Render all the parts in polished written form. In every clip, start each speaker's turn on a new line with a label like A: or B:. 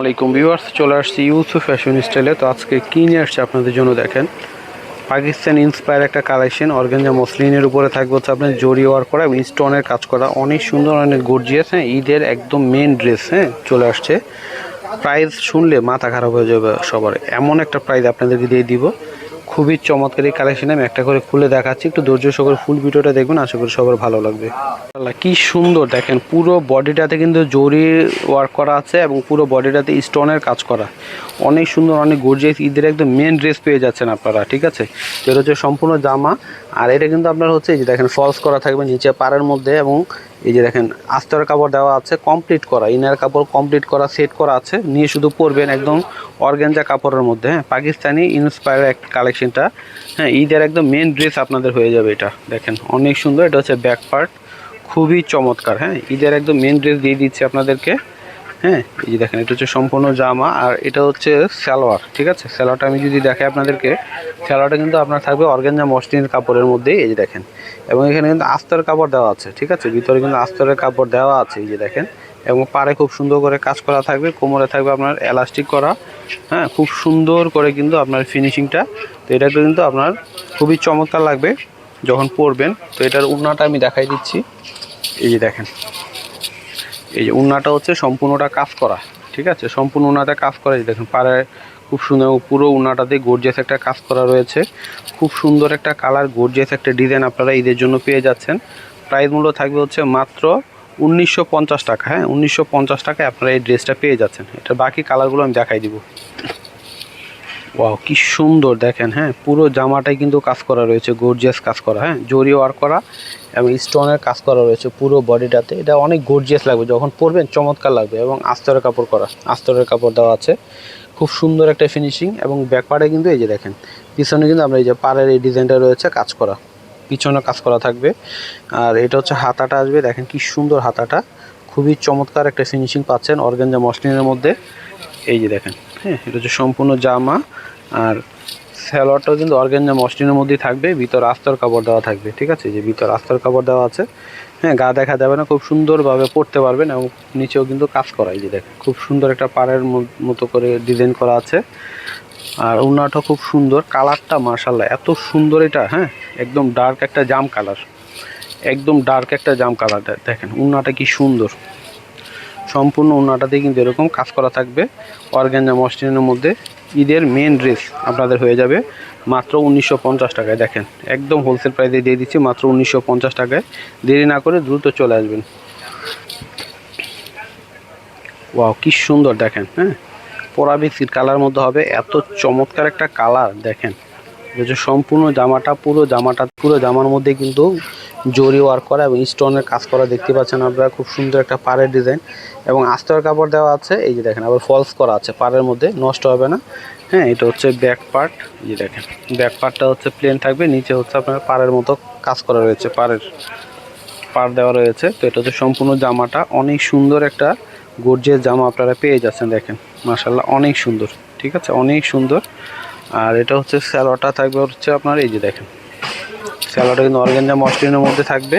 A: আলাইকুম ভিউয়ার্স, চলে আসছি ইউসুফ ফ্যাশন স্টাইলে। তো আজকে কি নিয়ে আসছে আপনাদের জন্য দেখেন, পাকিস্তান ইন্সপায়ার একটা কালেকশন। অর্গানজা মসলিনের উপরে থাকবে হচ্ছে আপনার জরি ওয়ার্ক করা এবং স্টোনের কাজ করা, অনেক সুন্দর, অনেক গর্জিয়াস। হ্যাঁ, ঈদের একদম মেন ড্রেস হ্যাঁ চলে আসছে। প্রাইস শুনলে মাথা খারাপ হয়ে যাবে সবার, এমন একটা প্রাইস আপনাদেরকে দিয়ে দিব। খুবই চমৎকার এই কালেকশন। আমি একটা করে খুলে দেখাচ্ছি, একটু ধৈর্য সহকারে ফুল ভিডিওটা দেখবেন, আশা করি সবার ভালো লাগবে। কি সুন্দর দেখেন, পুরো বডিটাতে কিন্তু জরি ওয়ার্ক করা আছে এবং পুরো বডিটাতে স্টোনের কাজ করা, অনেক সুন্দর, অনেক গর্জিয়াস। ঈদের একদম মেন ড্রেস পেয়ে যাচ্ছেন আপনারা, ঠিক আছে। তো এটা হচ্ছে সম্পূর্ণ জামা, আর এটা কিন্তু আপনার হচ্ছে এই যে দেখেন ফলস করা থাকবে নিচে পাড়ের মধ্যে, এবং এই যে দেখেন আস্তরের কাপড় দেওয়া আছে কমপ্লিট করা, ইনার কাপড় কমপ্লিট করা সেট করা আছে, নিয়ে শুধু পরবেন একদম অর্গানজা কাপড়ের মধ্যে। হ্যাঁ, পাকিস্তানি ইন্সপায়ার একটা কালেকশনটা। হ্যাঁ, ঈদের একদম মেন ড্রেস আপনাদের হয়ে যাবে এটা। দেখেন অনেক সুন্দর, এটা হচ্ছে ব্যাক পার্ট, খুবই চমৎকার। হ্যাঁ, ঈদের একদম মেন ড্রেস দিয়ে দিচ্ছি আপনাদেরকে। হ্যাঁ, এই যে দেখেন এটা হচ্ছে সম্পূর্ণ জামা, আর এটা হচ্ছে সালোয়ার, ঠিক আছে। সালোয়ারটা আমি যদি দেখাই আপনাদেরকে, সালোয়ারটা কিন্তু আপনার থাকবে অর্গানজা মসলিনের কাপড়ের মধ্যেই, এই যে দেখেন। এবং এখানে কিন্তু আস্তরের কাপড় দেওয়া আছে, ঠিক আছে, ভিতরে কিন্তু আস্তরের কাপড় দেওয়া আছে, এই যে দেখেন। এবং পাড়ে খুব সুন্দর করে কাজ করা থাকবে, কোমরে থাকবে আপনার এলাস্টিক করা। হ্যাঁ, খুব সুন্দর করে কিন্তু আপনার ফিনিশিংটা। তো এটা কিন্তু আপনার খুবই চমৎকার লাগবে যখন পরবেন। তো এটার ওড়নাটা আমি দেখাই দিচ্ছি, এই যে দেখেন। এই যে ওড়নাটা হচ্ছে সম্পূর্ণটা কাজ করা, ঠিক আছে, সম্পূর্ণ ওড়নাটা কাজ করা। দেখুন পাড়ে খুব সুন্দর, পুরো ওড়নাটাতে গর্জিয়াস একটা কাজ করা রয়েছে, খুব সুন্দর একটা কালার, গর্জিয়াস একটা ডিজাইন আপনারা ঈদের জন্য পেয়ে যাচ্ছেন। প্রাইস মূল্য থাকবে হচ্ছে মাত্র 1950 টাকা। হ্যাঁ, 1950 টাকায় আপনারা এই ড্রেসটা পেয়ে যাচ্ছেন। এটা বাকি কালারগুলো আমি দেখাই দিব। ওয়াও, কি সুন্দর দেখেন। হ্যাঁ, পুরো জামাটাই কিন্তু কাজ করা রয়েছে, গর্জিয়াস কাজ করা। হ্যাঁ, জরি ওয়ার্ক করা এবং স্টোনের কাজ করা রয়েছে পুরো বডিটাতে। এটা অনেক গর্জিয়াস লাগবে যখন পরবেন, চমৎকার লাগবে। এবং আস্তরের কাপড় করা, আস্তরের কাপড় দেওয়া আছে, খুব সুন্দর একটা ফিনিশিং। এবং ব্যাকপার্টে কিন্তু এই যে দেখেন, পিছনে কিন্তু আমরা এই যে পাড়ের এই ডিজাইনটা রয়েছে কাজ করা, পিছনে কাজ করা থাকবে। আর এটা হচ্ছে হাতাটা আসবে, দেখেন কি সুন্দর হাতাটা, খুবই চমৎকার একটা ফিনিশিং পাচ্ছেন অর্গানজা মসলিনের মধ্যে, এই যে দেখেন। হ্যাঁ, এটা হচ্ছে সম্পূর্ণ জামা, আর সালোয়ারটাও কিন্তু অর্গানজা মসলিনের মধ্যেই থাকবে, ভিতর আস্তর কাপড় দেওয়া থাকবে, ঠিক আছে, যে ভিতর আস্তর কাপড় দেওয়া আছে। হ্যাঁ, গা দেখা যাবে না, খুব সুন্দরভাবে পরতে পারবেন। এবং নিচেও কিন্তু কাজ করা, এই যে দেখেন খুব সুন্দর একটা পাড়ের মতো করে ডিজাইন করা আছে। আর ওড়নাটা খুব সুন্দর, কালারটা মাশাআল্লাহ এত সুন্দর এটা। হ্যাঁ, একদম ডার্ক একটা জাম কালার, একদম ডার্ক একটা জাম কালার। দেখেন ওড়নাটা কি সুন্দর, সম্পূর্ণ ওড়নাটাতে কিন্তু এরকম কাজ করা থাকবে অর্গানজা মসলিনের মধ্যে। ঈদের মেন ড্রেস আপনাদের হয়ে যাবে মাত্র 1950 টাকায়। দেখেন একদম হোলসেল প্রাইসে দিয়ে দিচ্ছি মাত্র 1950 টাকায়। দেরি না করে দ্রুত চলে আসবেন। ওয়াও, কি সুন্দর দেখেন। হ্যাঁ, পরাবি সিল্ক কালার মধ্যে হবে, এত চমৎকার একটা কালার। দেখেন যে সম্পূর্ণ জামাটা, পুরো জামার মধ্যে কিন্তু জরি ওয়ার্ক করা এবং স্টোনের কাজ করা দেখতে পাচ্ছেন আপনারা। খুব সুন্দর একটা পাড়ের ডিজাইন এবং আস্তর কাপড় দেওয়া আছে, এই যে দেখেন। আবার ফলস করা আছে পাড়ের মধ্যে, নষ্ট হবে না। হ্যাঁ, এটা হচ্ছে ব্যাক পার্ট, এই যে দেখেন ব্যাক পার্টটা হচ্ছে প্লেন থাকবে, নিচে হচ্ছে আপনার পাড়ের মতো কাজ করা রয়েছে, পাড় দেওয়া রয়েছে। তো এটা হচ্ছে সম্পূর্ণ জামাটা, অনেক সুন্দর একটা গর্জিয়াস জামা আপনারা পেয়ে যাচ্ছেন। দেখেন মাশাআল্লাহ অনেক সুন্দর, ঠিক আছে, অনেক সুন্দর। আর এটা হচ্ছে সালোয়ারটা থাকবে হচ্ছে আপনার, এই যে দেখেন সালোয়ারটা কিন্তু অর্গানজা মসলিনের মধ্যে থাকবে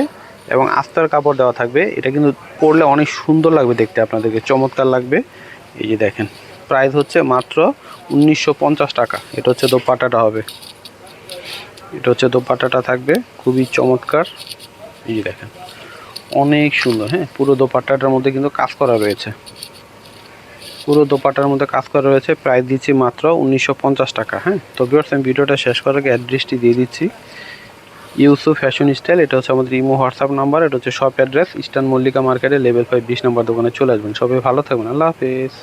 A: এবং আস্তর কাপড় দেওয়া থাকবে। এটা কিন্তু পরলে অনেক সুন্দর লাগবে দেখতে, আপনাদেরকে চমৎকার লাগবে। এই যে দেখেন প্রাইস হচ্ছে মাত্র 1950 টাকা। এটা হচ্ছে দোপাট্টাটা হবে, এটা হচ্ছে দোপাট্টাটা থাকবে, খুবই চমৎকার। এই যে দেখেন অনেক সুন্দর। হ্যাঁ, পুরো দোপাট্টাটার মধ্যে কিন্তু কাজ করা রয়েছে, পুরো দোপাট্টার মধ্যে কাজ করা রয়েছে। প্রাইস দিচ্ছি মাত্র 1950 টাকা। হ্যাঁ, তো ভিউয়ার্স আমি ভিডিওটা শেষ করার আগে অ্যাড্রেসটি দিয়ে দিচ্ছি, ইউসুফ ফ্যাশন স্টাইল। এটা হচ্ছে আমাদের ইমো হোয়াটসঅ্যাপ নাম্বার, এটা হচ্ছে শপ অ্যাড্রেস ইস্টার্ন মল্লিকা মার্কেটে লেভেল 5 20 নম্বর দোকানে চলে আসবেন। সবাই ভালো থাকবেন, আল্লাহ হাফেজ।